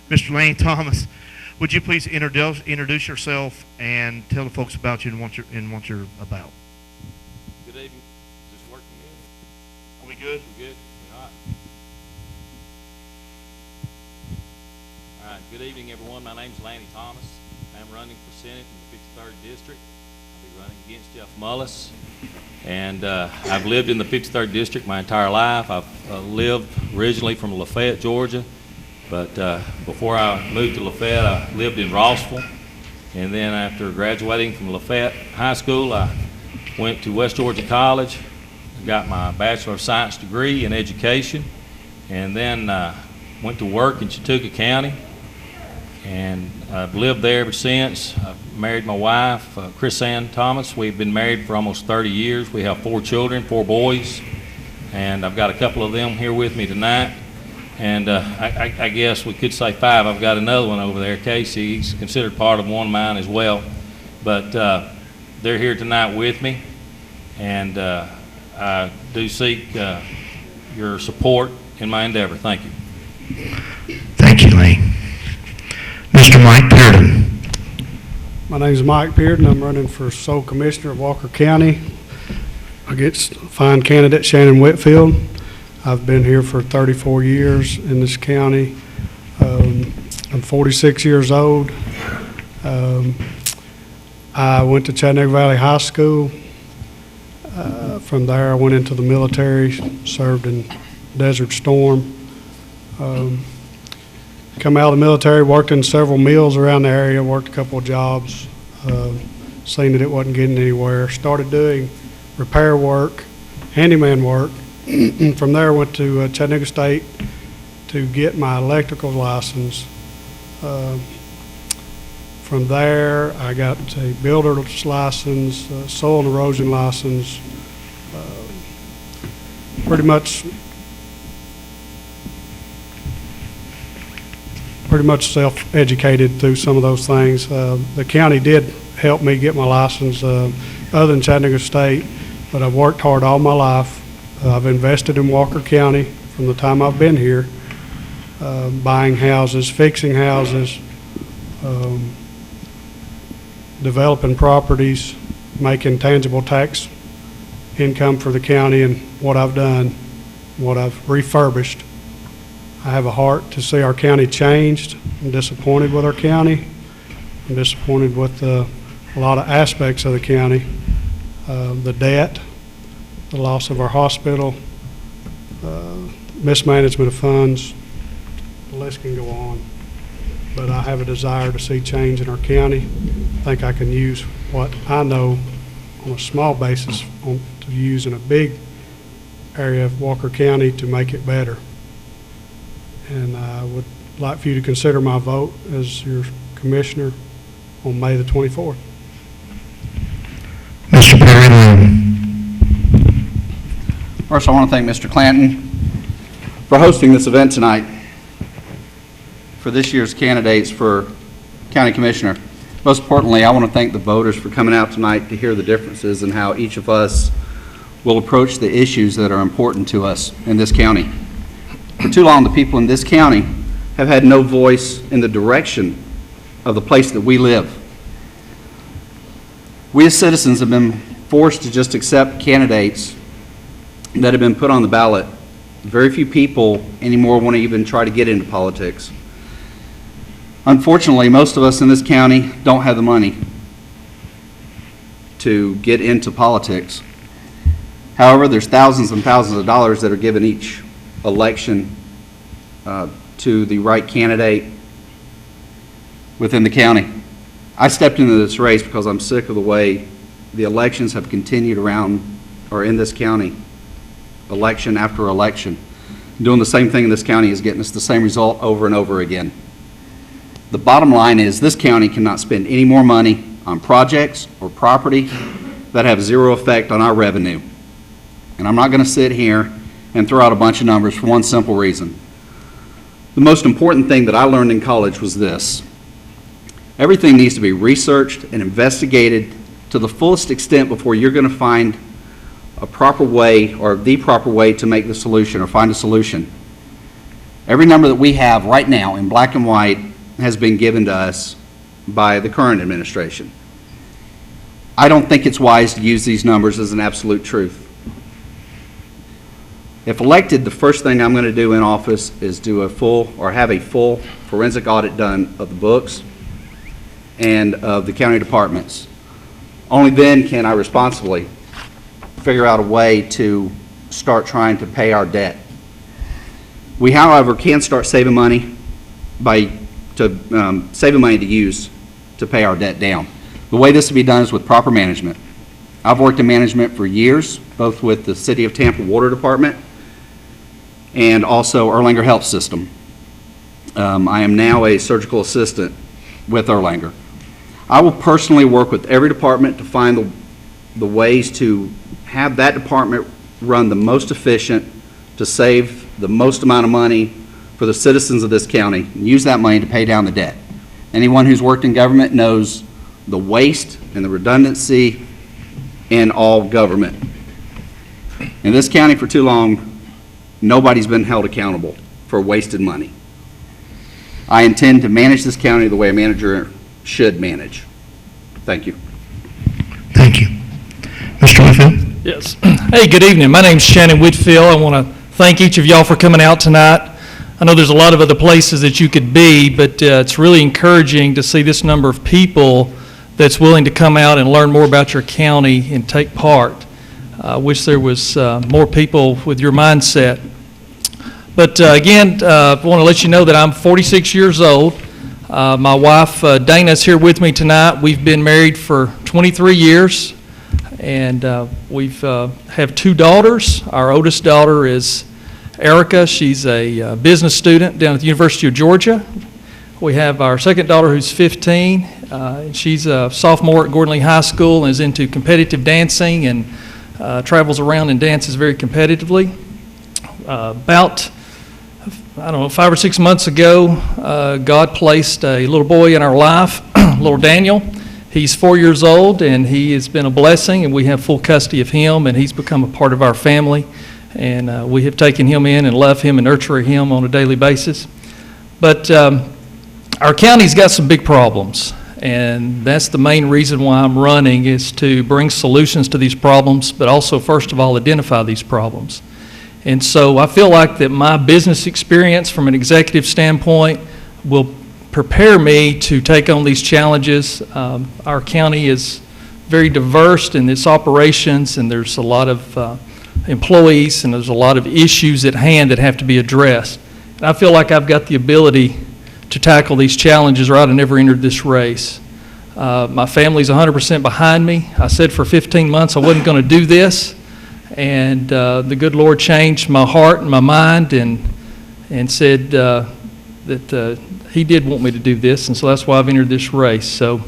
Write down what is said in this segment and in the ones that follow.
Mr. Lane Thomas, would you please introduce yourself and tell the folks about you and what you're about? Good evening. Is this working good? Are we good? We good? All right. All right. Good evening, everyone. My name's Lanny Thomas. I'm running for Senate in the 53rd District. I'll be running against Jeff Mullis. And I've lived in the 53rd District my entire life. I've lived originally from Lafayette, Georgia. But before I moved to Lafayette, I lived in Rossville. And then after graduating from Lafayette High School, I went to West Georgia College, got my Bachelor of Science degree in education, and then went to work in Chattooga County. And I've lived there ever since. I've married my wife, Chris Ann Thomas. We've been married for almost 30 years. We have 4 children, 4 boys, and I've got a couple of them here with me tonight. And I guess we could say 5. I've got another one over there, Casey. He's considered part of one of mine as well. But they're here tonight with me, and I do seek your support in my endeavor. Thank you. Thank you, Lane. Mr. Mike Pearden. My name is Mike Pearden. I'm running for sole commissioner of Walker County against fine candidate Shannon Whitfield. I've been here for 34 years in this county. I'm 46 years old. I went to Chattanooga Valley High School. From there, I went into the military, served in Desert Storm. Come out of the military, worked in several mills around the area, worked a couple of jobs, seen that it wasn't getting anywhere. Started doing repair work, handyman work. From there, I went to Chattanooga State to get my electrical license. From there, I got a builder's license, soil and erosion license, pretty much self-educated through some of those things. The county did help me get my license other than Chattanooga State, but I've worked hard all my life. I've invested in Walker County from the time I've been here, buying houses, fixing houses, developing properties, making tangible tax income for the county, and what I've done, what I've refurbished. I have a heart to see our county changed. I'm disappointed with our county. I'm disappointed with a lot of aspects of the county, the debt, the loss of our hospital, mismanagement of funds. The list can go on. But I have a desire to see change in our county. I think I can use what I know on a small basis to use in a big area of Walker County to make it better. And I would like for you to consider my vote as your commissioner on May the 24th. Mr. Perry. First, I want to thank Mr. Clanton for hosting this event tonight for this year's candidates for county commissioner. Most importantly, I want to thank the voters for coming out tonight to hear the differences in how each of us will approach the issues that are important to us in this county. For too long, the people in this county have had no voice in the direction of the place that we live. We as citizens have been forced to just accept candidates that have been put on the ballot. Very few people anymore want to even try to get into politics. Unfortunately, most of us in this county don't have the money to get into politics. However, there's thousands and thousands of dollars that are given each election to the right candidate within the county. I stepped into this race because I'm sick of the way the elections have continued around or in this county, election after election. Doing the same thing in this county is getting us the same result over and over again. The bottom line is this county cannot spend any more money on projects or property that have zero effect on our revenue. And I'm not going to sit here and throw out a bunch of numbers for one simple reason. The most important thing that I learned in college was this: everything needs to be researched and investigated to the fullest extent before you're going to find a proper way or the proper way to make the solution or find a solution. Every number that we have right now in black and white has been given to us by the current administration. I don't think it's wise to use these numbers as an absolute truth. If elected, the first thing I'm going to do in office is do have a full forensic audit done of the books and of the county departments. Only then can I responsibly figure out a way to start trying to pay our debt. We, however, can start saving money saving money to use to pay our debt down. The way this will be done is with proper management. I've worked in management for years, both with the City of Tampa Water Department and also Erlanger Health System. I am now a surgical assistant with Erlanger. I will personally work with every department to find the ways to have that department run the most efficient, to save the most amount of money for the citizens of this county, and use that money to pay down the debt. Anyone who's worked in government knows the waste and the redundancy in all government. In this county for too long, nobody's been held accountable for wasted money. I intend to manage this county the way a manager should manage. Thank you. Thank you. Mr. Whitfield? Yes. Hey, good evening. My name's Shannon Whitfield. I want to thank each of y'all for coming out tonight. I know there's a lot of other places that you could be, but it's really encouraging to see this number of people that's willing to come out and learn more about your county and take part. I wish there was more people with your mindset. But again, I want to let you know that I'm 46 years old. My wife, Dana's here with me tonight. We've been married for 23 years, and we've have 2 daughters. Our oldest daughter is Erica. She's a business student down at the University of Georgia. We have our second daughter who's 15. And she's a sophomore at Gordon Lee High School and is into competitive dancing and travels around and dances very competitively. About, 5 or 6 months ago, God placed a little boy in our life, little Daniel. He's 4 years old, and he has been a blessing, and we have full custody of him, and he's become a part of our family. And we have taken him in and love him and nurture him on a daily basis. But our county's got some big problems, and that's the main reason why I'm running, is to bring solutions to these problems, but also, first of all, identify these problems. And so I feel like that my business experience from an executive standpoint will prepare me to take on these challenges. Our county is very diverse in its operations, and there's a lot of employees, and there's a lot of issues at hand that have to be addressed. And I feel like I've got the ability to tackle these challenges, or I'd have never entered this race. My family's 100% behind me. I said for 15 months I wasn't going to do this, and the good Lord changed my heart and my mind and said that He did want me to do this, and so that's why I've entered this race. So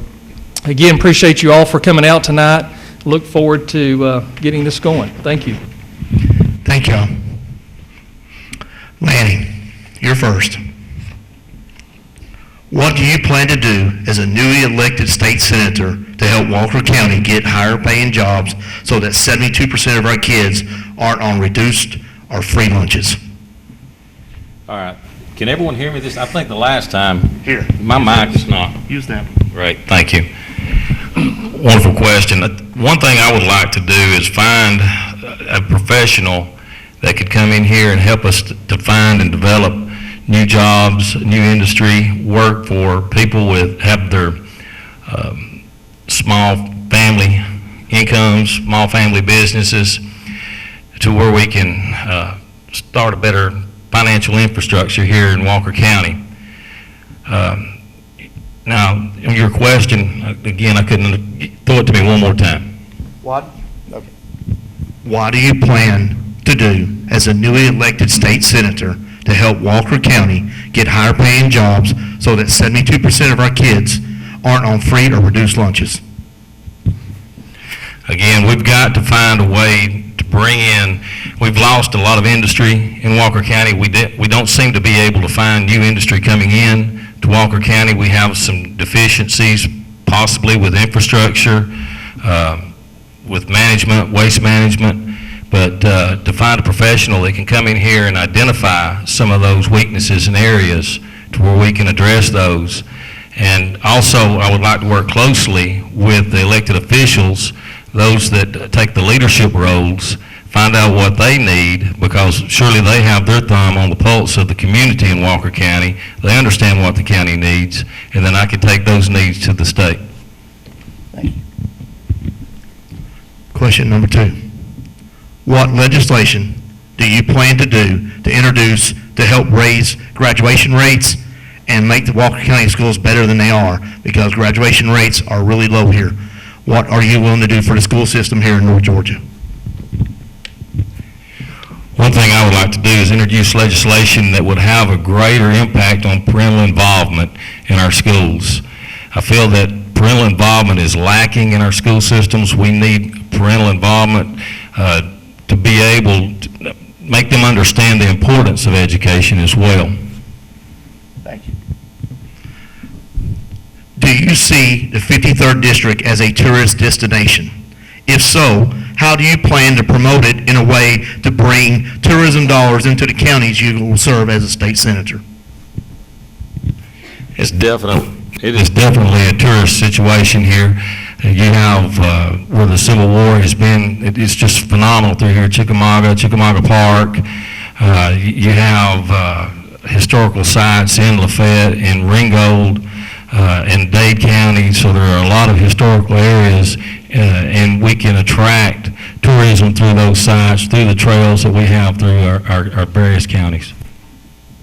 again, appreciate you all for coming out tonight. Look forward to getting this going. Thank you. Thank y'all. Lanny, you're first. What do you plan to do as a newly elected state senator to help Walker County get higher paying jobs so that 72% of our kids aren't on reduced or free lunches? All right. Can everyone hear me this? I think the last time, Here. my mic is not. Use that. Great, thank you. Wonderful question. One thing I would like to do is find a professional that could come in here and help us to find and develop new jobs, new industry, work for people have their small family incomes, small family businesses, to where we can start a better financial infrastructure here in Walker County. Now, your question, again, I couldn't, throw it to me one more time. What? Okay. What do you plan to do as a newly elected state senator to help Walker County get higher paying jobs so that 72% of our kids aren't on free or reduced lunches? Again, we've got to find a way to bring in, we've lost a lot of industry in Walker County. We don't seem to be able to find new industry coming in to Walker County. We have some deficiencies, possibly with infrastructure, with management, waste management. But to find a professional that can come in here and identify some of those weaknesses and areas to where we can address those. And also, I would like to work closely with the elected officials, those that take the leadership roles, find out what they need, because surely they have their thumb on the pulse of the community in Walker County. They understand what the county needs, and then I can take those needs to the state. Question number 2. What legislation do you plan to do to introduce to help raise graduation rates and make the Walker County schools better than they are? Because graduation rates are really low here. What are you willing to do for the school system here in North Georgia? One thing I would like to do is introduce legislation that would have a greater impact on parental involvement in our schools. I feel that parental involvement is lacking in our school systems. We need parental involvement to be able to make them understand the importance of education as well. Thank you. Do you see the 53rd District as a tourist destination? If so, how do you plan to promote it in a way to bring tourism dollars into the counties you will serve as a state senator? It is definitely a tourist situation here. You have where the Civil War has been, it's just phenomenal through here, Chickamauga Park. You have historical sites in Lafayette, in Ringgold, in Dade County, so there are a lot of historical areas, and we can attract tourism through those sites, through the trails that we have through our various counties.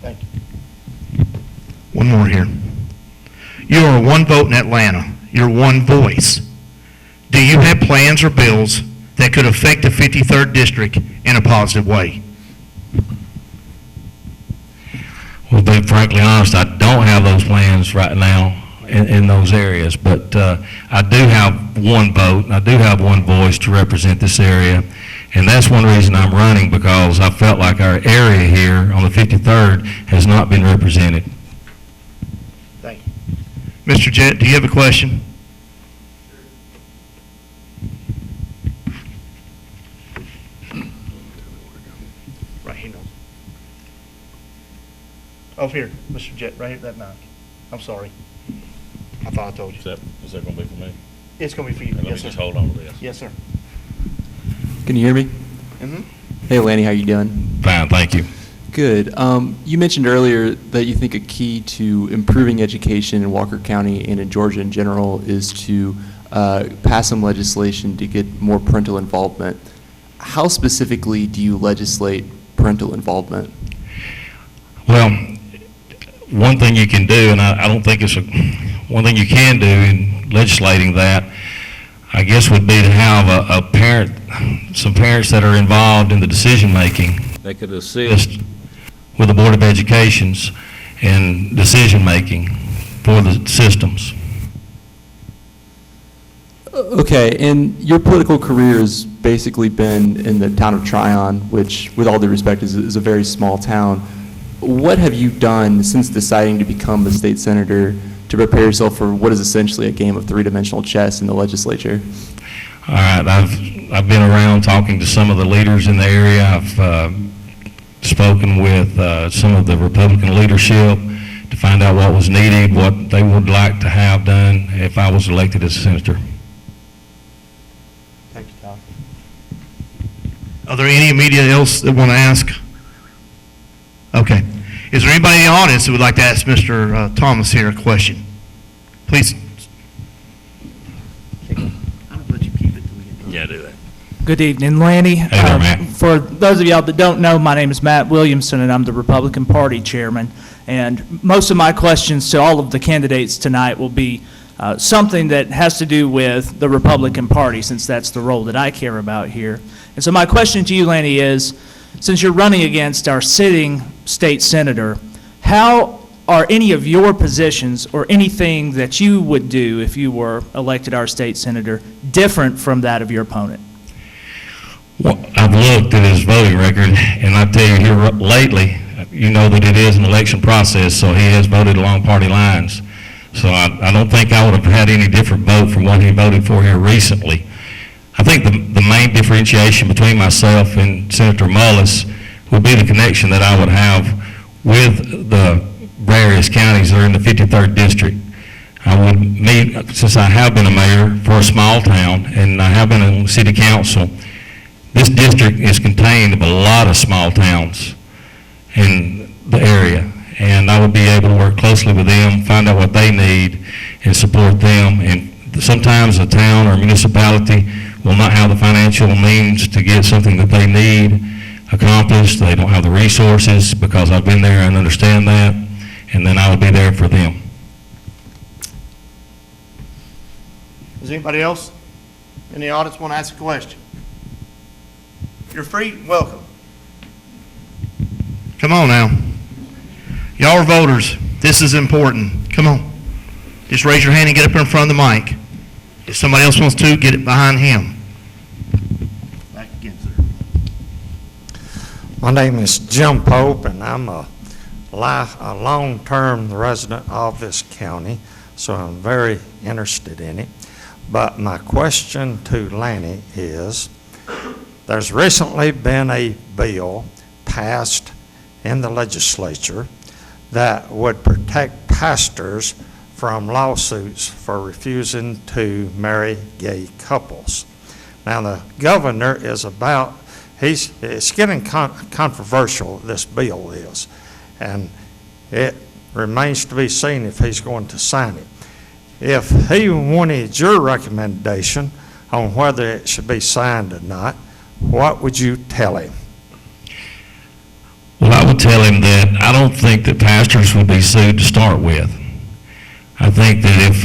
Thank you. One more here. You are one vote in Atlanta. You're one voice. Do you have plans or bills that could affect the 53rd District in a positive way? Well, to be frankly honest, I don't have those plans right now in those areas, but I do have one vote, and I do have one voice to represent this area, and that's one reason I'm running, because I felt like our area here on the 53rd has not been represented. Thank you. Mr. Jett, do you have a question? Right, he knows. Oh, here, Mr. Jett, right here, that mic. I'm sorry. I thought I told you. Is that going to be for me? It's going to be for you. Let me Yes, just sir. hold on to this. Yes, sir. Can you hear me? Mm-hmm. Hey, Lanny, how you doing? Fine, thank you. Good. You mentioned earlier that you think a key to improving education in Walker County and in Georgia in general is to pass some legislation to get more parental involvement. How specifically do you legislate parental involvement? Well, one thing you can do, and I don't think one thing you can do in legislating that, I guess, would be to have a parent, some parents that are involved in the decision-making They could assist. with the Board of Educations and decision-making for the systems. Okay, and your political career has basically been in the town of Tryon, which, with all due respect, is a very small town. What have you done since deciding to become a state senator to prepare yourself for what is essentially a game of three-dimensional chess in the legislature? All right, I've been around talking to some of the leaders in the area. I've spoken with some of the Republican leadership to find out what was needed, what they would like to have done if I was elected as a senator. Thank you, Todd. Are there any media else that want to ask? Okay. Is there anybody in the audience who would like to ask Mr. Thomas here a question? Please. I'm going to let you keep it till we get done. Yeah, do that. Good evening, Lanny. Hey there, Matt. For those of y'all that don't know, my name is Matt Williamson, and I'm the Republican Party Chairman. And most of my questions to all of the candidates tonight will be something that has to do with the Republican Party, since that's the role that I care about here. And so my question to you, Lanny, is, since you're running against our sitting state senator, how are any of your positions or anything that you would do if you were elected our state senator different from that of your opponent? Well, I've looked at his voting record, and I tell you here lately, you know that it is an election process, so he has voted along party lines. So I don't think I would have had any different vote from what he voted for here recently. I think the main differentiation between myself and Senator Mullis would be the connection that I would have with the various counties that are in the 53rd District. I would meet, since I have been a mayor for a small town, and I have been in city council, this district is contained of a lot of small towns in the area, and I would be able to work closely with them, find out what they need, and support them. And sometimes a town or municipality will not have the financial means to get something that they need accomplished. They don't have the resources, because I've been there and understand that, and then I would be there for them. Does anybody else in the audience want to ask a question? You're free, welcome. Come on now. Y'all are voters. This is important. Come on. Just raise your hand and get up in front of the mic. If somebody else wants to, get it behind him. Back again, sir. My name is Jim Pope, and I'm a long-term resident of this county, so I'm very interested in it. But my question to Lanny is, there's recently been a bill passed in the legislature that would protect pastors from lawsuits for refusing to marry gay couples. Now, the governor is it's getting controversial, this bill is, and it remains to be seen if he's going to sign it. If he wanted your recommendation on whether it should be signed or not, what would you tell him? Well, I would tell him that I don't think that pastors would be sued to start with. I think that if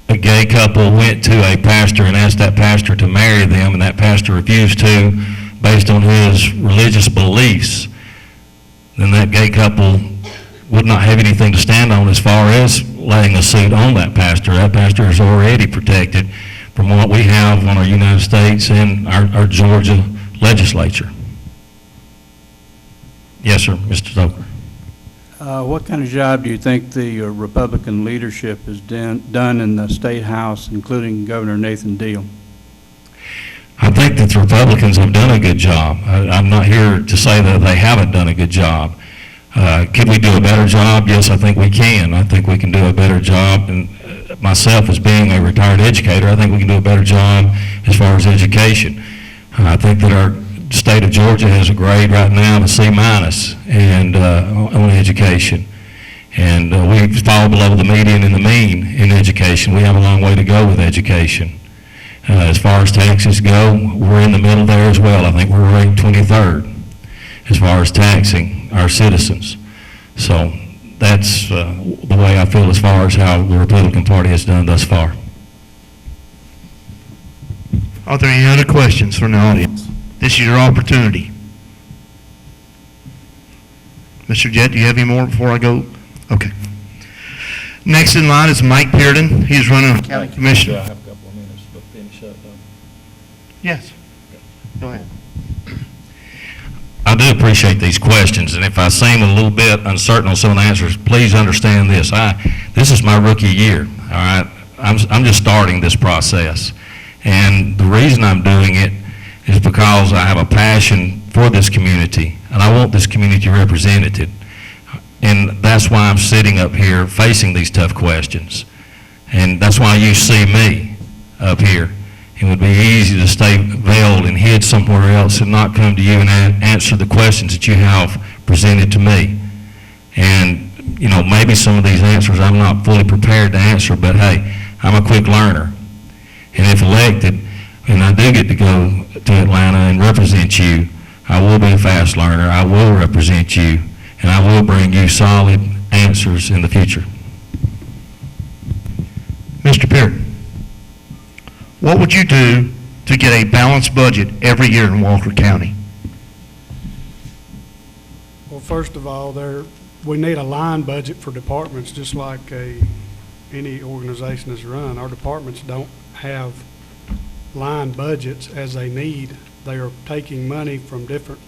a gay couple went to a pastor and asked that pastor to marry them, and that pastor refused to based on his religious beliefs, then that gay couple would not have anything to stand on as far as laying a suit on that pastor. That pastor is already protected from what we have on our United States and our Georgia legislature. Yes, sir, Mr. Stoker. What kind of job do you think the Republican leadership has done in the State House, including Governor Nathan Deal? I think that the Republicans have done a good job. I'm not here to say that they haven't done a good job. Can we do a better job? Yes, I think we can. I think we can do a better job. And myself, as being a retired educator, I think we can do a better job as far as education. I think that our state of Georgia has a grade right now of a C- and on education. And we fall below the median and the mean in education. We have a long way to go with education. As far as taxes go, we're in the middle there as well. I think we're ranked 23rd as far as taxing our citizens. So that's the way I feel as far as how the Republican Party has done thus far. Are there any other questions from the audience? This is your opportunity. Mr. Jett, do you have any more before I go? Okay. Next in line is Mike Pearden. He's running for county commissioner. I have a couple of minutes to finish up, though. Yes. Go ahead. I do appreciate these questions, and if I seem a little bit uncertain on some of the answers, please understand this. This is my rookie year, all right? I'm just starting this process, and the reason I'm doing it is because I have a passion for this community, and I want this community represented, and that's why I'm sitting up here facing these tough questions, and that's why you see me up here. It would be easy to stay veiled and hid somewhere else and not come to you and answer the questions that you have presented to me. And, you know, maybe some of these answers I'm not fully prepared to answer, but hey, I'm a quick learner. And if elected, and I do get to go to Atlanta and represent you, I will be a fast learner, I will represent you, and I will bring you solid answers in the future. Mr. Pearden, what would you do to get a balanced budget every year in Walker County? Well, first of all, we need a line budget for departments, just like any organization is run. Our departments don't have line budgets as they need. They are taking money from different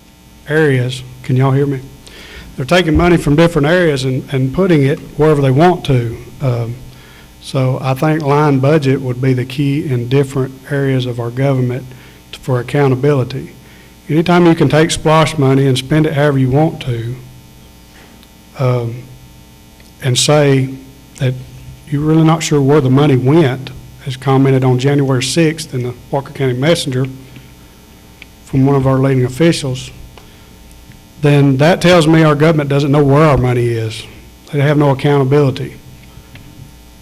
areas. Can y'all hear me? They're taking money from different areas and putting it wherever they want to. So I think line budget would be the key in different areas of our government for accountability. Anytime you can take SPLOST money and spend it however you want to, and say that you're really not sure where the money went, as commented on January 6th in the Walker County Messenger from one of our leading officials, then that tells me our government doesn't know where our money is. They have no accountability.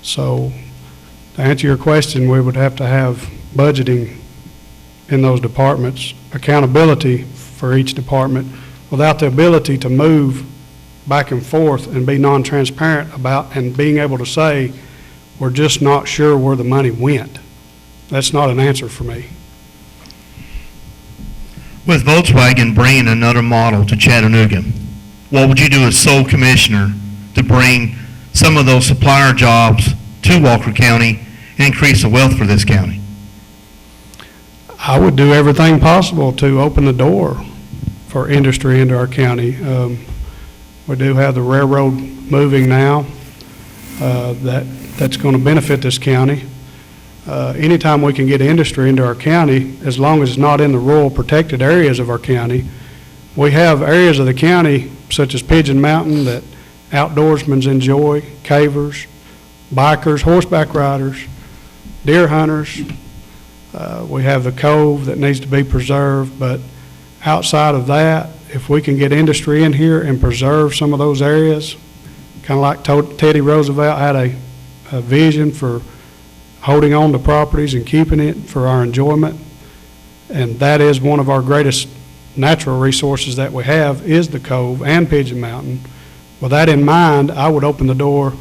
So to answer your question, we would have to have budgeting in those departments, accountability for each department, without the ability to move back and forth and be non-transparent about and being able to say, we're just not sure where the money went. That's not an answer for me. With Volkswagen bringing another model to Chattanooga, what would you do as sole commissioner to bring some of those supplier jobs to Walker County and increase the wealth for this county? I would do everything possible to open the door for industry into our county. We do have the railroad moving now. That's going to benefit this county. Anytime we can get industry into our county, as long as it's not in the rural protected areas of our county, we have areas of the county such as Pigeon Mountain that outdoorsmen enjoy, cavers, bikers, horseback riders, deer hunters. We have the cove that needs to be preserved, but outside of that, if we can get industry in here and preserve some of those areas, kind of like Teddy Roosevelt had a vision for holding on to properties and keeping it for our enjoyment, and that is one of our greatest natural resources that we have is the cove and Pigeon Mountain. With that in mind, I would open the door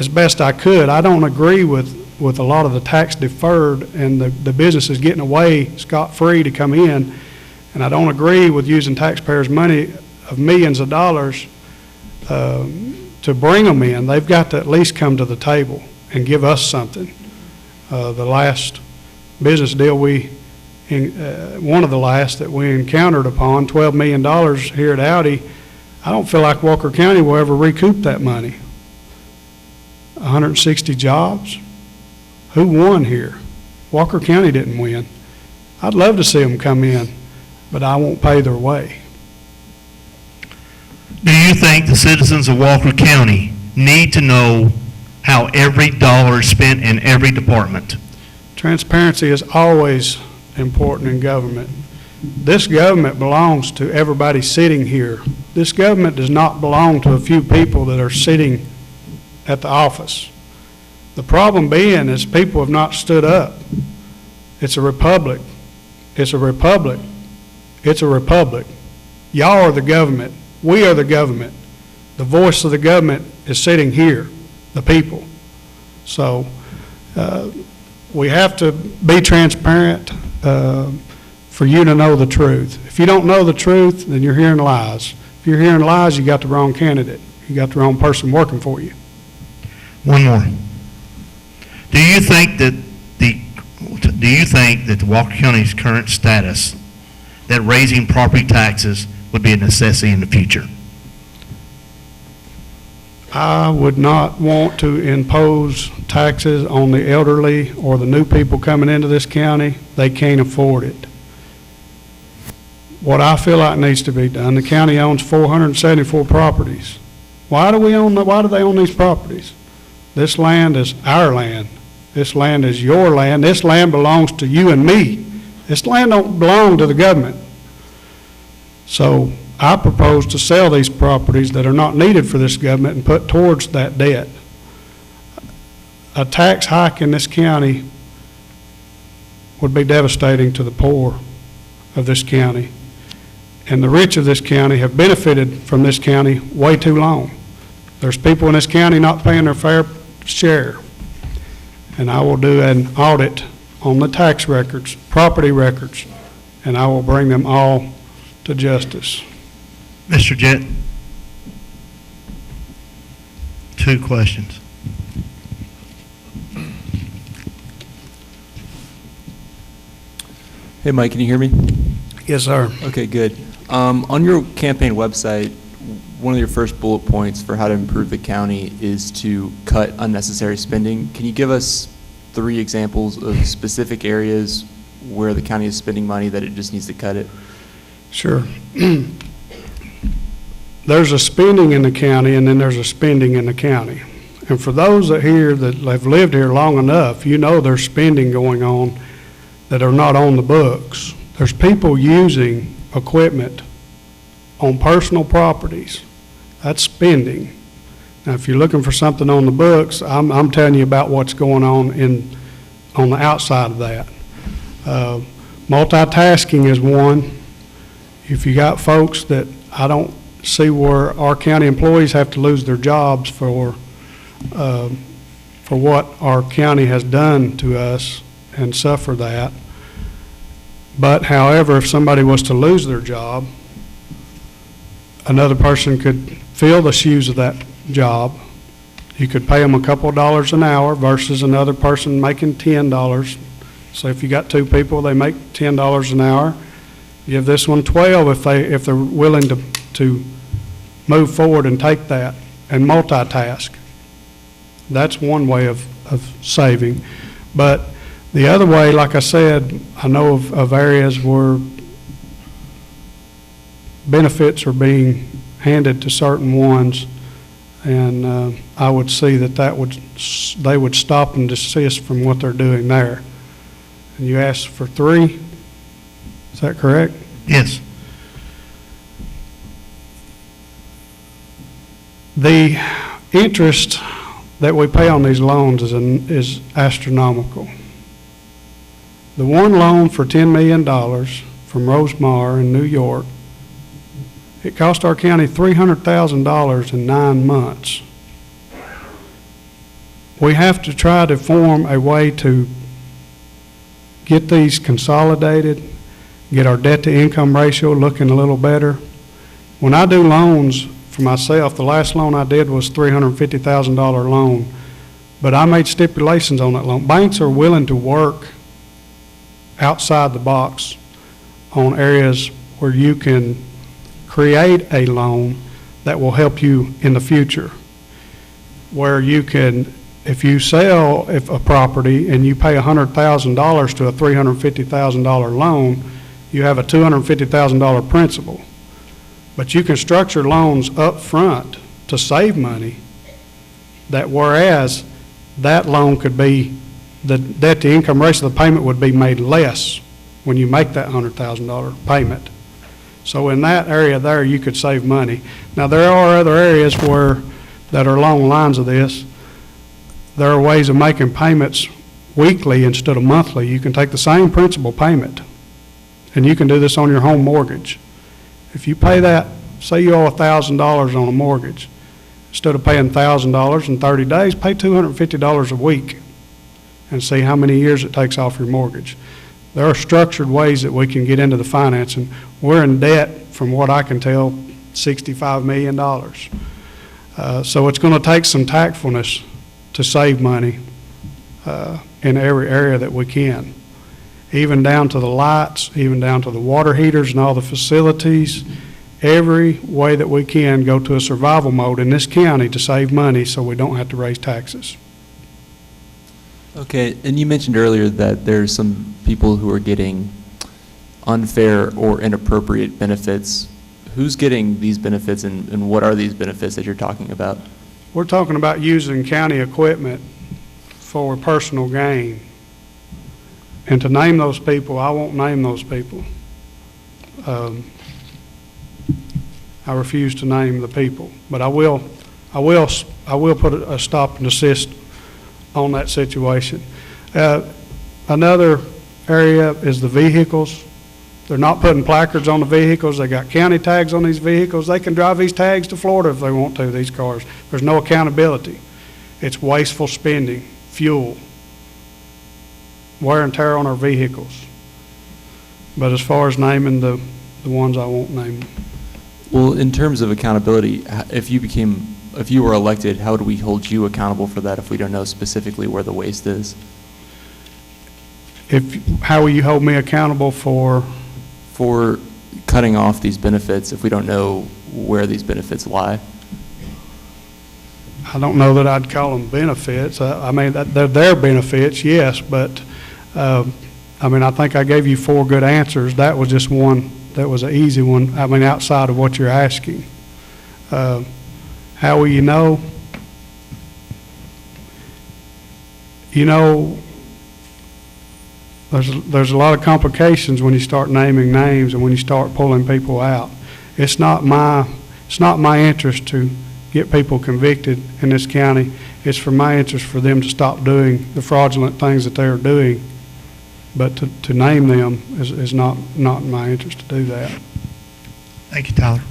as best I could. I don't agree with a lot of the tax deferred and the businesses getting away scot-free to come in, and I don't agree with using taxpayers' money of millions of dollars to bring them in. They've got to at least come to the table and give us something. The last business deal one of the last that we encountered upon, $12 million here at Audi, I don't feel like Walker County will ever recoup that money. 160 jobs? Who won here? Walker County didn't win. I'd love to see them come in, but I won't pay their way. Do you think the citizens of Walker County need to know how every dollar is spent in every department? Transparency is always important in government. This government belongs to everybody sitting here. This government does not belong to a few people that are sitting at the office. The problem being is people have not stood up. It's a republic. It's a republic. It's a republic. Y'all are the government. We are the government. The voice of the government is sitting here, the people. So we have to be transparent for you to know the truth. If you don't know the truth, then you're hearing lies. If you're hearing lies, you got the wrong candidate. You got the wrong person working for you. One more. Do you think that the Walker County's current status, that raising property taxes would be a necessity in the future? I would not want to impose taxes on the elderly or the new people coming into this county. They can't afford it. What I feel like needs to be done, the county owns 474 properties. Why do they own these properties? This land is our land. This land is your land. This land belongs to you and me. This land don't belong to the government. So I propose to sell these properties that are not needed for this government and put towards that debt. A tax hike in this county would be devastating to the poor of this county. And the rich of this county have benefited from this county way too long. There's people in this county not paying their fair share. And I will do an audit on the tax records, property records, and I will bring them all to justice. Mr. Jett, 2 questions. Hey, Mike, can you hear me? Yes, sir. Okay, good. On your campaign website, one of your first bullet points for how to improve the county is to cut unnecessary spending. Can you give us 3 examples of specific areas where the county is spending money that it just needs to cut it? Sure. There's a spending in the county, and then there's a spending in the county. And for those that have lived here long enough, you know there's spending going on that are not on the books. There's people using equipment on personal properties. That's spending. Now, if you're looking for something on the books, I'm telling you about what's going on on the outside of that. Multitasking is one. If you got folks that, I don't see where our county employees have to lose their jobs for what our county has done to us and suffer that. But however, if somebody was to lose their job, another person could fill the shoes of that job. You could pay them a couple of dollars an hour versus another person making $10. So if you got 2 people, they make $10 an hour. Give this one 12 if they're willing to move forward and take that and multitask. That's one way of saving. But the other way, like I said, I know of areas where benefits are being handed to certain ones, and I would see they would stop and desist from what they're doing there. And you asked for 3, is that correct? Yes. The interest that we pay on these loans is astronomical. The one loan for $10 million from Rosemar in New York, it cost our county $300,000 in 9 months. We have to try to form a way to get these consolidated, get our debt-to-income ratio looking a little better. When I do loans for myself, the last loan I did was $350,000 loan, but I made stipulations on that loan. Banks are willing to work outside the box on areas where you can create a loan that will help you in the future, where you can, if you sell a property and you pay $100,000 to a $350,000 loan, you have a $250,000 principal. But you can structure loans up front to save money, that whereas that loan could be, the debt-to-income ratio of the payment would be made less when you make that $100,000 payment. So in that area there, you could save money. Now, there are other areas that are along the lines of this. There are ways of making payments weekly instead of monthly. You can take the same principal payment, and you can do this on your home mortgage. If you pay that, say you owe $1,000 on a mortgage, instead of paying $1,000 in 30 days, pay $250 a week and see how many years it takes off your mortgage. There are structured ways that we can get into the financing. We're in debt, from what I can tell, $65 million. So it's going to take some tactfulness to save money in every area that we can, even down to the lights, even down to the water heaters and all the facilities. Every way that we can go to a survival mode in this county to save money so we don't have to raise taxes. Okay, and you mentioned earlier that there's some people who are getting unfair or inappropriate benefits. Who's getting these benefits, and what are these benefits that you're talking about? We're talking about using county equipment for personal gain. And to name those people, I won't name those people. I refuse to name the people, but I will put a stop and desist on that situation. Another area is the vehicles. They're not putting placards on the vehicles. They got county tags on these vehicles. They can drive these tags to Florida if they want to, these cars. There's no accountability. It's wasteful spending, fuel, wear and tear on our vehicles. But as far as naming the ones, I won't name them. Well, in terms of accountability, if you were elected, how would we hold you accountable for that if we don't know specifically where the waste is? How will you hold me accountable for? For cutting off these benefits if we don't know where these benefits lie? I don't know that I'd call them benefits. I mean, they're their benefits, yes, but, I mean, I think I gave you 4 good answers. That was just one, that was an easy one, I mean, outside of what you're asking. How will you know? You know, there's a lot of complications when you start naming names and when you start pulling people out. It's not my interest to get people convicted in this county. It's for my interest for them to stop doing the fraudulent things that they're doing. But to name them is not in my interest to do that. Thank you, Tyler.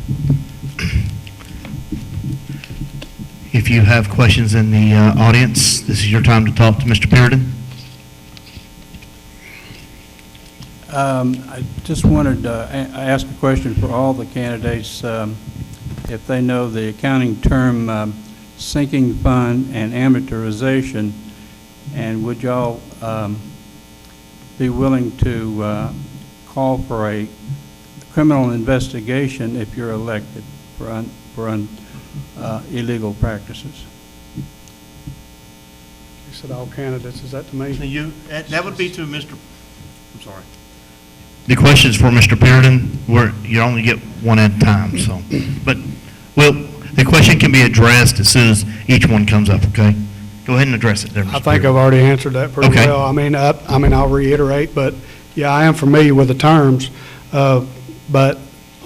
If you have questions in the audience, this is your time to talk to Mr. Perriton. I just wanted to ask a question for all the candidates, if they know the accounting term sinking fund and amortization, and would y'all be willing to call for a criminal investigation if you're elected for illegal practices? You said all candidates, is that to me? That would be to Mr., I'm sorry. The question's for Mr. Perriton, where you only get one at a time, so. But, well, the question can be addressed as soon as each one comes up, okay? Go ahead and address it there, Mr. I think Perriton. I've already answered that pretty Okay. well. I mean, I'll reiterate, but yeah, I am familiar with the terms. But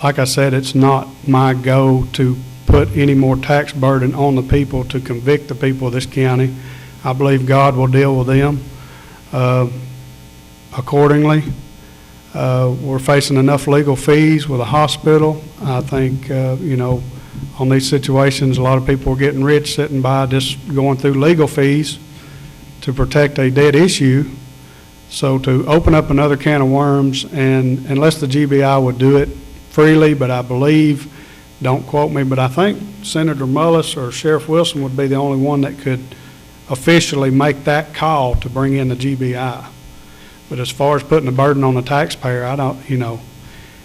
like I said, it's not my goal to put any more tax burden on the people to convict the people of this county. I believe God will deal with them accordingly. We're facing enough legal fees with a hospital. I think, you know, on these situations, a lot of people are getting rich sitting by just going through legal fees to protect a dead issue. So to open up another can of worms, and unless the GBI would do it freely, but I believe, don't quote me, but I think Senator Mullis or Sheriff Wilson would be the only one that could officially make that call to bring in the GBI. But as far as putting the burden on the taxpayer, I don't, you know,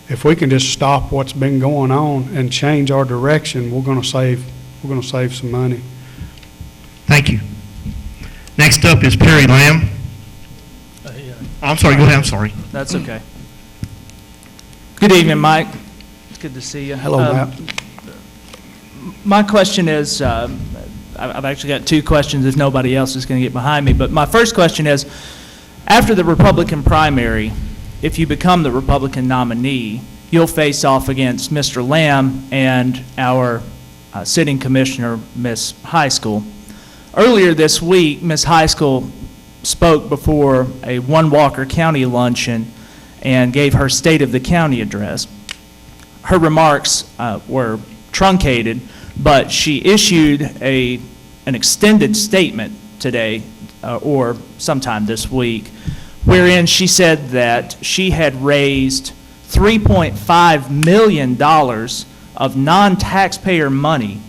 if we can just stop what's been going on and change our direction, we're going to save some money. Thank you. Next up is Perry Lamb. I'm sorry, go ahead, I'm sorry. That's okay. Good evening, Mike. It's good to see you. Hello, Matt. My question is, I've actually got 2 questions if nobody else is going to get behind me, but my first question is, after the Republican primary, if you become the Republican nominee, you'll face off against Mr. Lamb and our sitting commissioner, Ms. Highschool. Earlier this week, Ms. Highschool spoke before a One Walker County luncheon and gave her State of the County address. Her remarks were truncated, but she issued an extended statement today, or sometime this week, wherein she said that she had raised $3.5 million of non-taxpayer money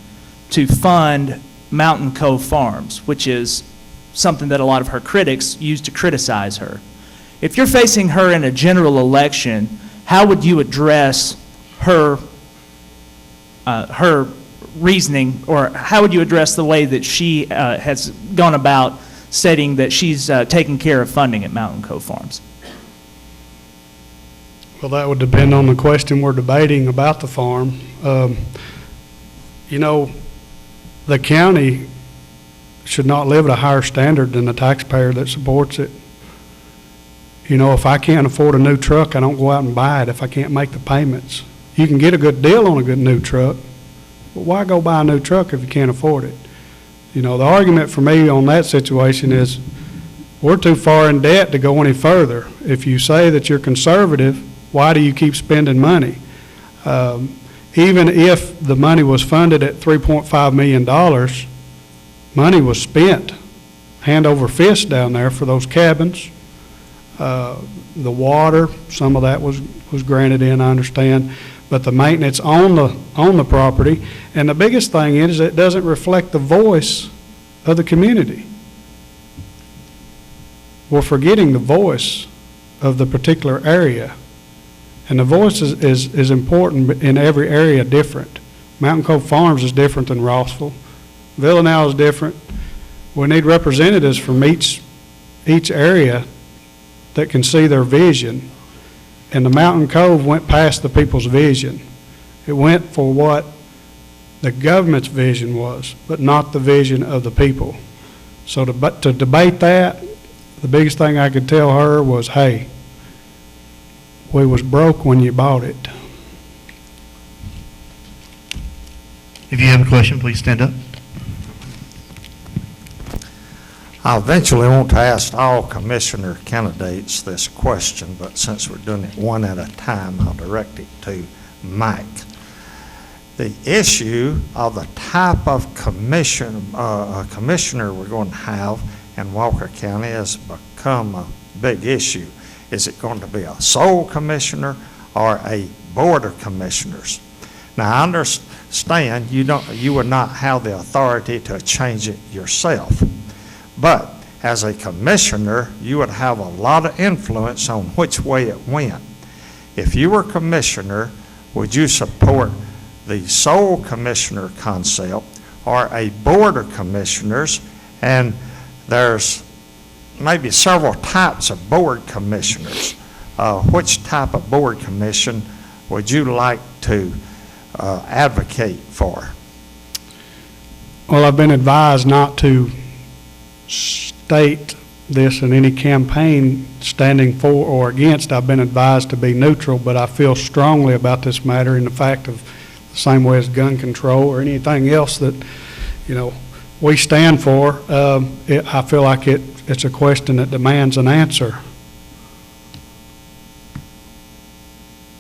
to fund Mountain Cove Farms, which is something that a lot of her critics use to criticize her. If you're facing her in a general election, how would you address her reasoning, or how would you address the way that she has gone about stating that she's taking care of funding at Mountain Cove Farms? Well, that would depend on the question we're debating about the farm. You know, the county should not live at a higher standard than the taxpayer that supports it. You know, if I can't afford a new truck, I don't go out and buy it if I can't make the payments. You can get a good deal on a good new truck, but why go buy a new truck if you can't afford it? You know, the argument for me on that situation is we're too far in debt to go any further. If you say that you're conservative, why do you keep spending money? Even if the money was funded at $3.5 million, money was spent hand over fist down there for those cabins. The water, some of that was granted in, I understand, but the maintenance on the property, and the biggest thing is it doesn't reflect the voice of the community. We're forgetting the voice of the particular area, and the voice is important in every area different. Mountain Cove Farms is different than Rossville. Villanelle is different. We need representatives from each area that can see their vision. And the Mountain Cove went past the people's vision. It went for what the government's vision was, but not the vision of the people. So to debate that, the biggest thing I could tell her was, hey, we was broke when you bought it. If you have a question, please stand up. I eventually want to ask all commissioner candidates this question, but since we're doing it one at a time, I'll direct it to Mike. The issue of the type of commissioner we're going to have in Walker County has become a big issue. Is it going to be a sole commissioner or a board of commissioners? Now, I understand you would not have the authority to change it yourself. But as a commissioner, you would have a lot of influence on which way it went. If you were commissioner, would you support the sole commissioner concept or a board of commissioners? And there's maybe several types of board commissioners. Which type of board commission would you like to advocate for? Well, I've been advised not to state this in any campaign standing for or against. I've been advised to be neutral, but I feel strongly about this matter in the fact of the same way as gun control or anything else that, we stand for. I feel like it's a question that demands an answer.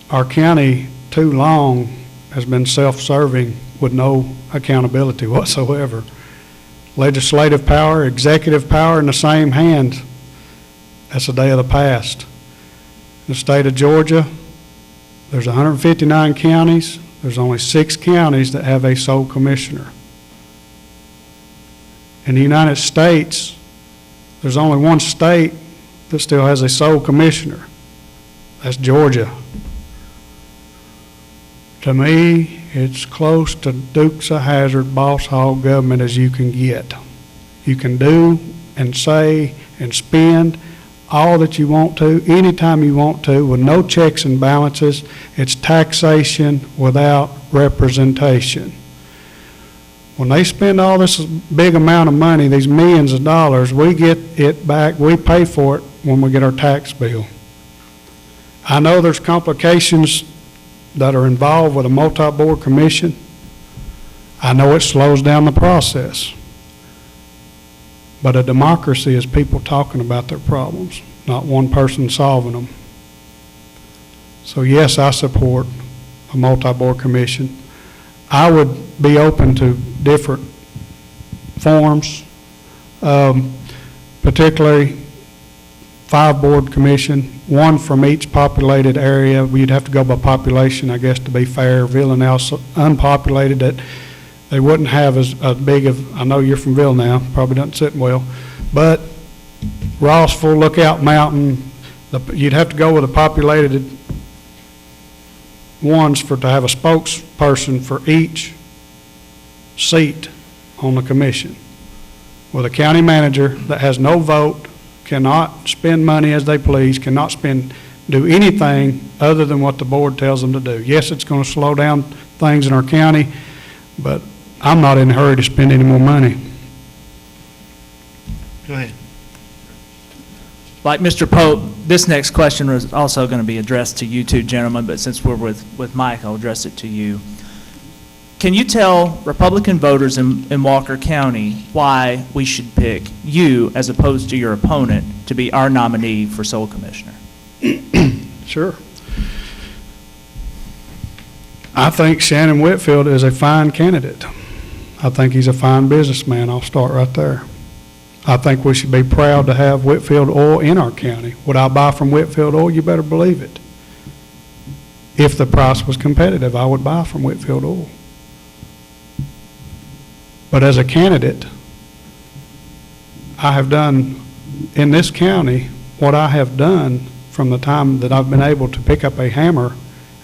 Our county too long has been self-serving with no accountability whatsoever. Legislative power, executive power in the same hands. That's a day of the past. In the state of Georgia, there's 159 counties. There's only 6 counties that have a sole commissioner. In the United States, there's only one state that still has a sole commissioner. That's Georgia. To me, it's close to Dukes of Hazzard, boss hog government as you can get. You can do and say and spend all that you want to, anytime you want to, with no checks and balances. It's taxation without representation. When they spend all this big amount of money, these millions of dollars, we get it back, we pay for it when we get our tax bill. I know there's complications that are involved with a multi-board commission. I know it slows down the process. But a democracy is people talking about their problems, not one person solving them. So yes, I support a multi-board commission. I would be open to different forms, particularly 5-board commission, 1 from each populated area. We'd have to go by population, I guess, to be fair. Villanelle's unpopulated, that they wouldn't have as big of, I know you're from Villanelle, probably doesn't sit well, but Rossville, Lookout Mountain, you'd have to go with the populated ones to have a spokesperson for each seat on the commission. With a county manager that has no vote, cannot spend money as they please, cannot do anything other than what the board tells them to do. Yes, it's going to slow down things in our county, but I'm not in a hurry to spend any more money. Go ahead. Like Mr. Pope, this next question was also going to be addressed to you two gentlemen, but since we're with Mike, I'll address it to you. Can you tell Republican voters in Walker County why we should pick you as opposed to your opponent to be our nominee for sole commissioner? Sure. I think Shannon Whitfield is a fine candidate. I think he's a fine businessman. I'll start right there. I think we should be proud to have Whitfield Oil in our county. Would I buy from Whitfield Oil? You better believe it. If the price was competitive, I would buy from Whitfield Oil. But as a candidate, I have done in this county what I have done from the time that I've been able to pick up a hammer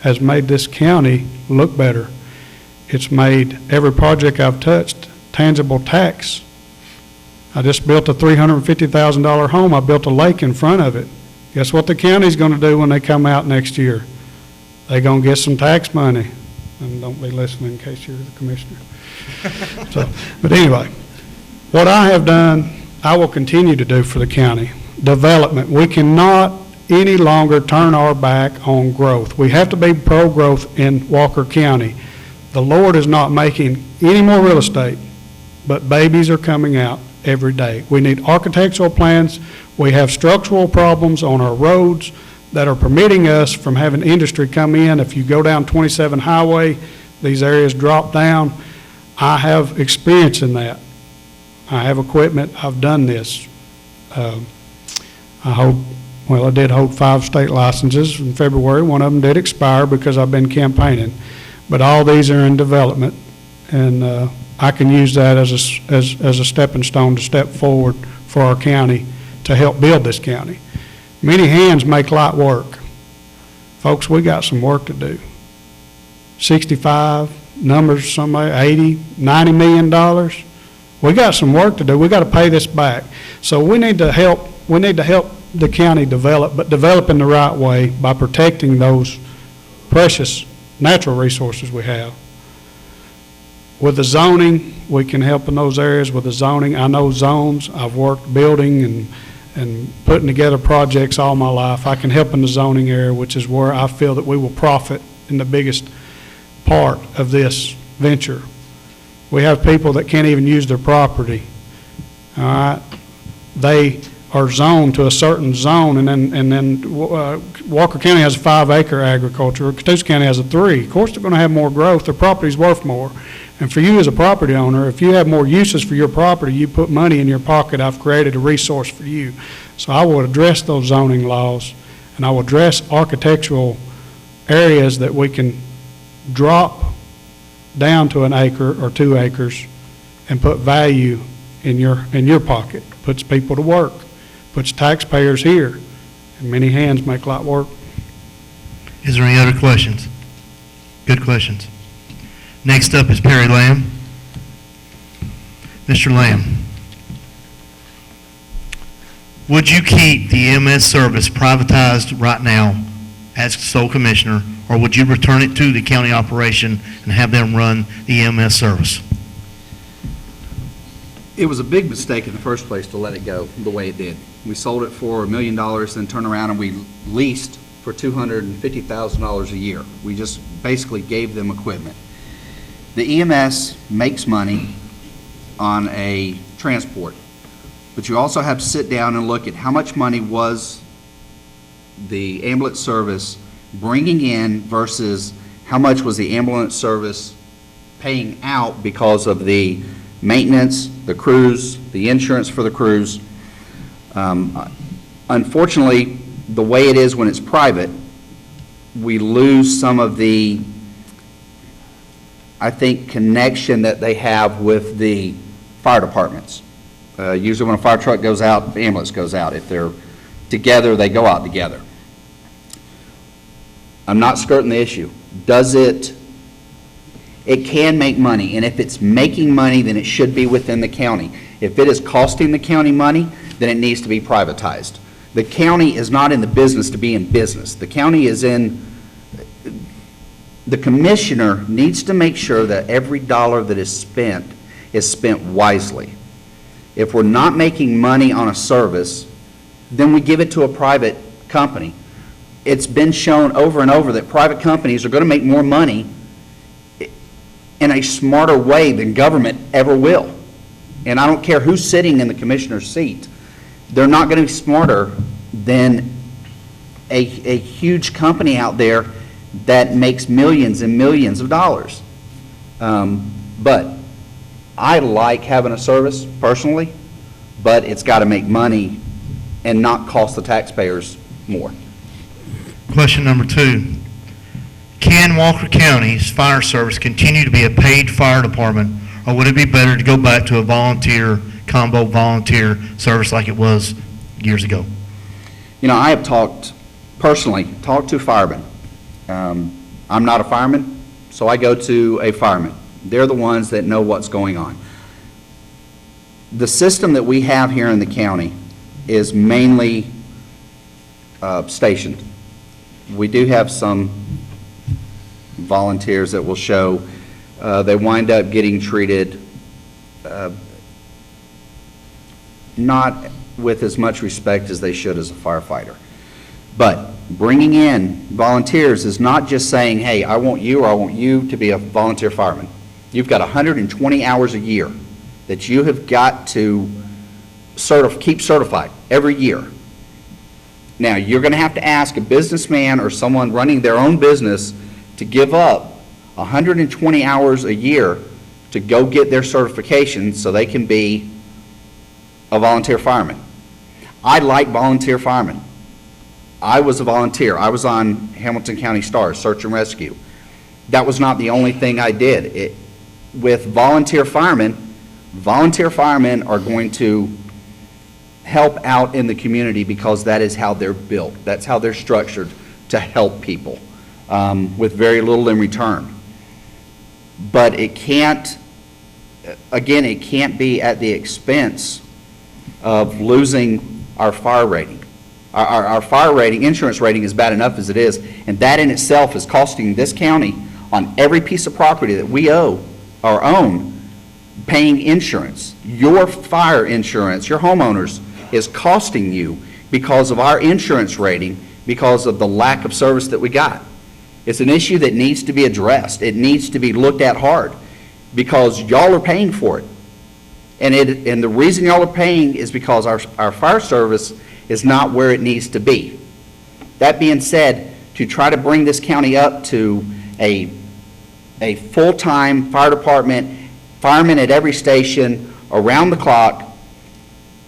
has made this county look better. it's made every project I've touched tangible tax. I just built a $350,000 home. I built a lake in front of it. Guess what the county's going to do when they come out next year? They're going to get some tax money. And don't be listening in case you're the commissioner. But anyway, what I have done, I will continue to do for the county. Development. We cannot any longer turn our back on growth. We have to be pro-growth in Walker County. The Lord is not making any more real estate, but babies are coming out every day. We need architectural plans. We have structural problems on our roads that are permitting us from having industry come in. If you go down 27 Highway, these areas drop down. I have experience in that. I have equipment. I've done this. I did hold 5 state licenses in February. One of them did expire because I've been campaigning. But all these are in development, and I can use that as a stepping stone to step forward for our county to help build this county. Many hands make light work. Folks, we got some work to do. 65, numbers, somebody, 80, $90 million. We got some work to do. We got to pay this back. So we need to help the county develop, but develop in the right way by protecting those precious natural resources we have. With the zoning, we can help in those areas with the zoning. I know zones. I've worked building and putting together projects all my life. I can help in the zoning area, which is where I feel that we will profit in the biggest part of this venture. We have people that can't even use their property. All right? They are zoned to a certain zone, and then Walker County has a 5-acre agriculture. Catoosa County has a 3. Of course, they're going to have more growth. Their property's worth more. And for you as a property owner, if you have more uses for your property, you put money in your pocket, I've created a resource for you. So I will address those zoning laws, and I will address architectural areas that we can drop down to 1 acre or 2 acres and put value in your pocket. Puts people to work, puts taxpayers here, and many hands make light work. Is there any other questions? Good questions. Next up is Perry Lamb. Mr. Lamb, would you keep the EMS service privatized right now as sole commissioner, or would you return it to the county operation and have them run the EMS service? It was a big mistake in the first place to let it go the way it did. We sold it for $1 million, then turned around and we leased for $250,000 a year. We just basically gave them equipment. The EMS makes money on a transport, but you also have to sit down and look at how much money was the ambulance service bringing in versus how much was the ambulance service paying out because of the maintenance, the crews, the insurance for the crews. Unfortunately, the way it is when it's private, we lose some of the, I think, connection that they have with the fire departments. Usually when a fire truck goes out, the ambulance goes out. If they're together, they go out together. I'm not skirting the issue. It can make money, and if it's making money, then it should be within the county. If it is costing the county money, then it needs to be privatized. The county is not in the business to be in business. The county is in, the commissioner needs to make sure that every dollar that is spent wisely. If we're not making money on a service, then we give it to a private company. It's been shown over and over that private companies are going to make more money in a smarter way than government ever will. And I don't care who's sitting in the commissioner's seat. They're not going to be smarter than a huge company out there that makes millions and millions of dollars. But I like having a service personally, but it's got to make money and not cost the taxpayers more. Question number 2. Can Walker County's fire service continue to be a paid fire department, or would it be better to go back to a volunteer, combo volunteer service like it was years ago? You know, I have personally talked to firemen. I'm not a fireman, So I go to a fireman. They're the ones that know what's going on. The system that we have here in the county is mainly stationed. We do have some volunteers that will show. They wind up getting treated not with as much respect as they should as a firefighter. But bringing in volunteers is not just saying, hey, I want you or I want you to be a volunteer fireman. You've got 120 hours a year that you have got to keep certified every year. Now, you're going to have to ask a businessman or someone running their own business to give up 120 hours a year to go get their certification so they can be a volunteer fireman. I like volunteer firemen. I was a volunteer. I was on Hamilton County Stars, Search and Rescue. That was not the only thing I did. With volunteer firemen are going to help out in the community because that is how they're built. That's how they're structured, to help people with very little in return. But it can't be at the expense of losing our fire rating. Our fire rating, insurance rating is bad enough as it is, and that in itself is costing this county, on every piece of property that we owe or own, paying insurance. Your fire insurance, your homeowners, is costing you because of our insurance rating, because of the lack of service that we got. It's an issue that needs to be addressed. It needs to be looked at hard because y'all are paying for it. And the reason y'all are paying is because our fire service is not where it needs to be. That being said, to try to bring this county up to a full-time fire department, firemen at every station, around the clock,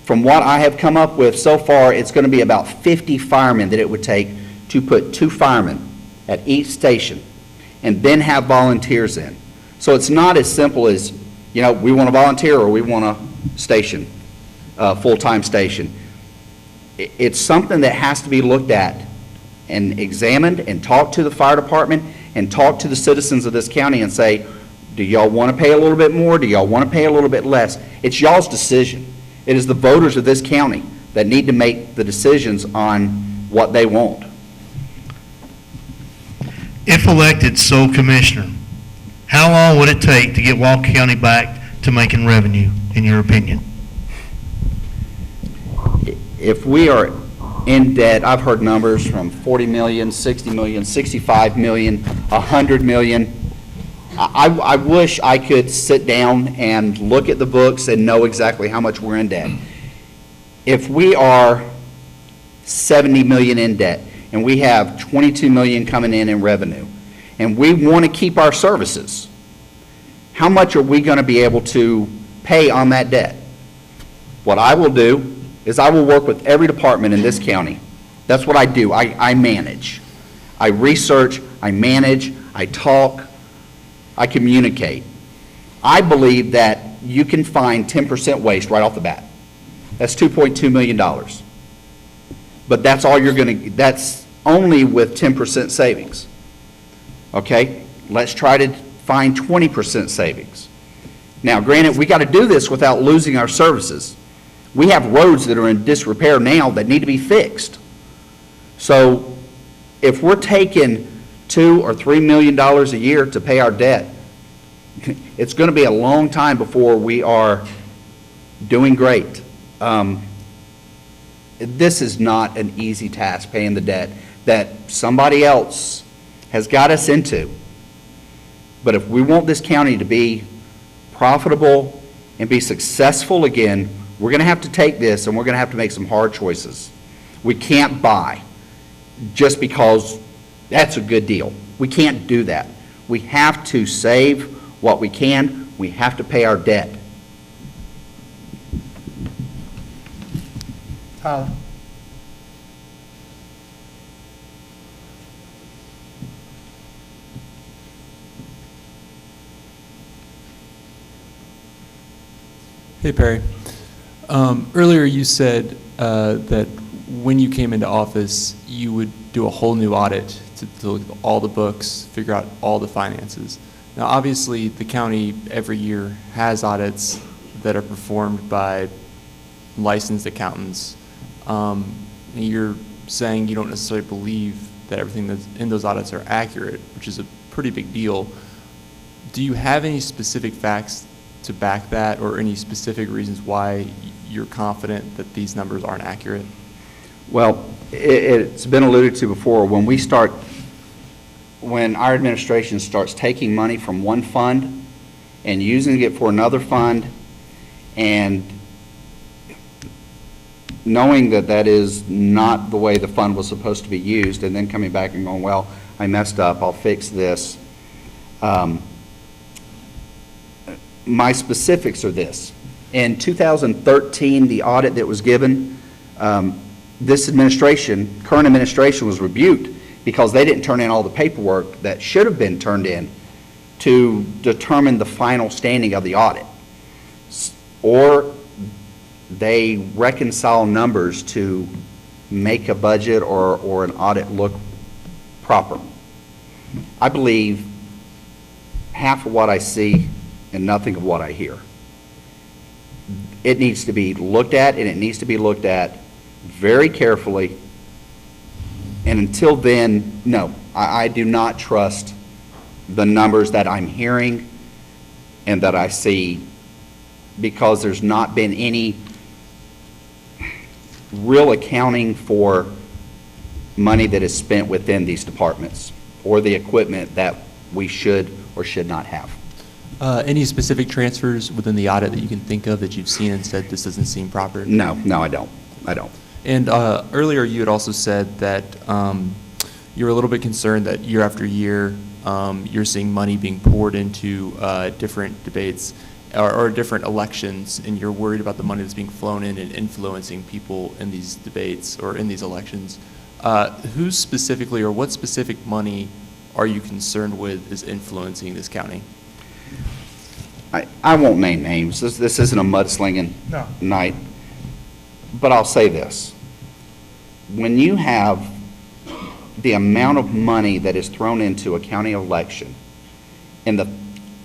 from what I have come up with so far, it's going to be about 50 firemen that it would take to put 2 firemen at each station and then have volunteers in. So it's not as simple as, we want a volunteer or we want a station, a full-time station. It's something that has to be looked at and examined and talk to the fire department and talk to the citizens of this county and say, do y'all want to pay a little bit more? Do y'all want to pay a little bit less? It's y'all's decision. It is the voters of this county that need to make the decisions on what they want. If elected sole commissioner, how long would it take to get Walker County back to making revenue, in your opinion? If we are in debt, I've heard numbers from 40 million, 60 million, 65 million, 100 million. I wish I could sit down and look at the books and know exactly how much we're in debt. If we are 70 million in debt and we have 22 million coming in revenue, and we want to keep our services, how much are we going to be able to pay on that debt? What I will do is I will work with every department in this county. That's what I do. I manage. I research, I manage, I talk, I communicate. I believe that you can find 10% waste right off the bat. That's $2.2 million. But that's all you're going to, that's only with 10% savings. Okay? Let's try to find 20% savings. Now, granted, we got to do this without losing our services. We have roads that are in disrepair now that need to be fixed. So if we're taking $2 or $3 million a year to pay our debt, it's going to be a long time before we are doing great. This is not an easy task, paying the debt that somebody else has got us into. But if we want this county to be profitable and be successful again, we're going to have to take this and we're going to have to make some hard choices. We can't buy just because that's a good deal. We can't do that. We have to save what we can. We have to pay our debt. Tyler? Hey, Perry. Earlier you said that when you came into office, you would do a whole new audit to look at all the books, figure out all the finances. Now, obviously, the county every year has audits that are performed by licensed accountants. And you're saying you don't necessarily believe that everything that's in those audits are accurate, which is a pretty big deal. Do you have any specific facts to back that, or any specific reasons why you're confident that these numbers aren't accurate? Well, it's been alluded to before. When our administration starts taking money from one fund and using it for another fund, and knowing that that is not the way the fund was supposed to be used, and then coming back and going, well, I messed up, I'll fix this. My specifics are this. In 2013, the audit that was given, this administration, current administration, was rebuked because they didn't turn in all the paperwork that should have been turned in to determine the final standing of the audit. Or they reconcile numbers to make a budget or an audit look proper. I believe half of what I see and nothing of what I hear. It needs to be looked at, and it needs to be looked at very carefully. And until then, no, I do not trust the numbers that I'm hearing and that I see, because there's not been any real accounting for money that is spent within these departments or the equipment that we should or should not have. Any specific transfers within the audit that you can think of that you've seen and said this doesn't seem proper? No, I don't. And earlier you had also said that you were a little bit concerned that year after year you're seeing money being poured into different debates or different elections, and you're worried about the money that's being flown in and influencing people in these debates or in these elections. Who specifically, or what specific money are you concerned with is influencing this county? I won't name names. This isn't a mudslinging night. But I'll say this. When you have the amount of money that is thrown into a county election in the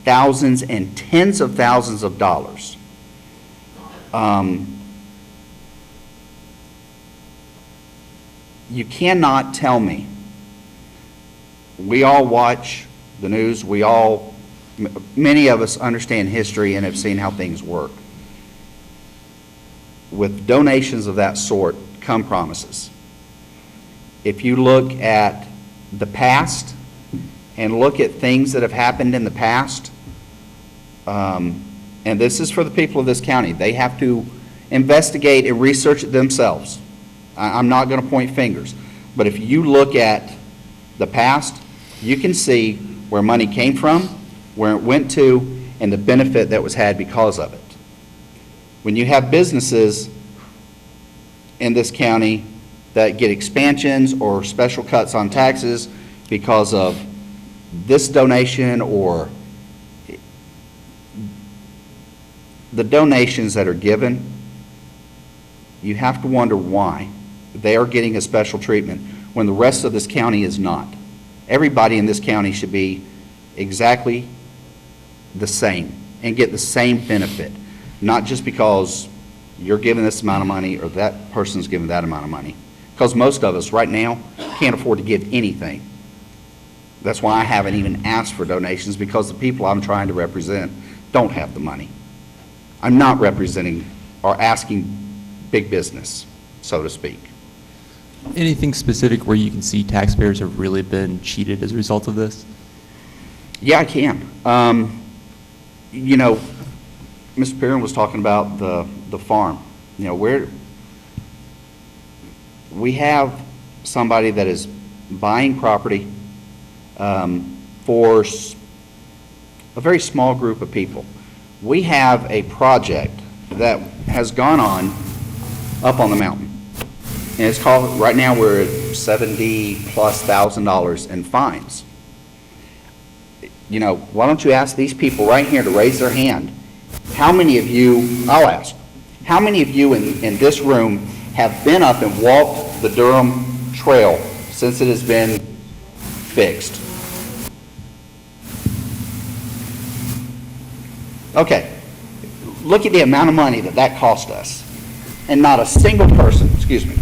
thousands and tens of thousands of dollars, you cannot tell me. We all watch the news. Many of us understand history and have seen how things work. With donations of that sort come promises. If you look at the past and look at things that have happened in the past, and this is for the people of this county, they have to investigate and research it themselves. I'm not going to point fingers, but if you look at the past, you can see where money came from, where it went to, and the benefit that was had because of it. When you have businesses in this county that get expansions or special cuts on taxes because of this donation or the donations that are given, you have to wonder why they are getting a special treatment when the rest of this county is not. Everybody in this county should be exactly the same and get the same benefit, not just because you're giving this amount of money or that person's giving that amount of money. Because most of us right now can't afford to give anything. That's why I haven't even asked for donations, because the people I'm trying to represent don't have the money. I'm not representing or asking big business, so to speak. Anything specific where you can see taxpayers have really been cheated as a result of this? Yeah, I can. You know, Mr. Perrin was talking about the farm. You know, we have somebody that is buying property for a very small group of people. We have a project that has gone on up on the mountain. And it's called, right now we're at $70,000+ in fines. You know, why don't you ask these people right here to raise their hand? How many of you, I'll ask, how many of you in this room have been up and walked the Durham Trail since it has been fixed. Okay, look at the amount of money that cost us, and not a single person, excuse me,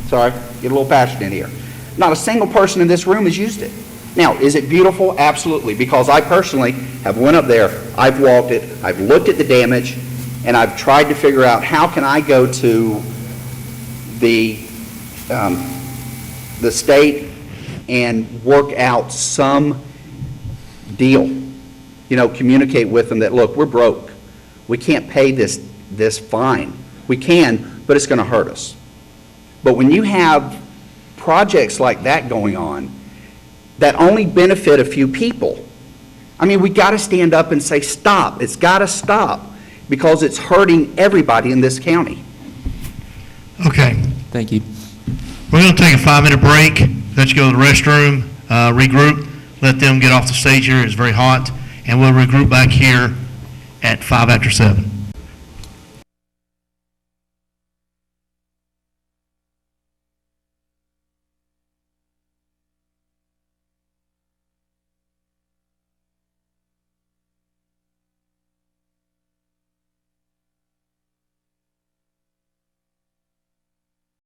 sorry, get a little passionate here, not a single person in this room has used it. Now, is it beautiful? Absolutely, because I personally have went up there, I've walked it, I've looked at the damage, and I've tried to figure out how can I go to the state and work out some deal. You know, communicate with them that, look, we're broke. We can't pay this fine. We can, but it's going to hurt us. But when you have projects like that going on that only benefit a few people, I mean, we got to stand up and say, stop. It's got to stop because it's hurting everybody in this county. Okay, Thank you. we're going to take a 5-minute break. Let you go to the restroom, regroup, let them get off the stage here. It's very hot, and we'll regroup back here at 7:05.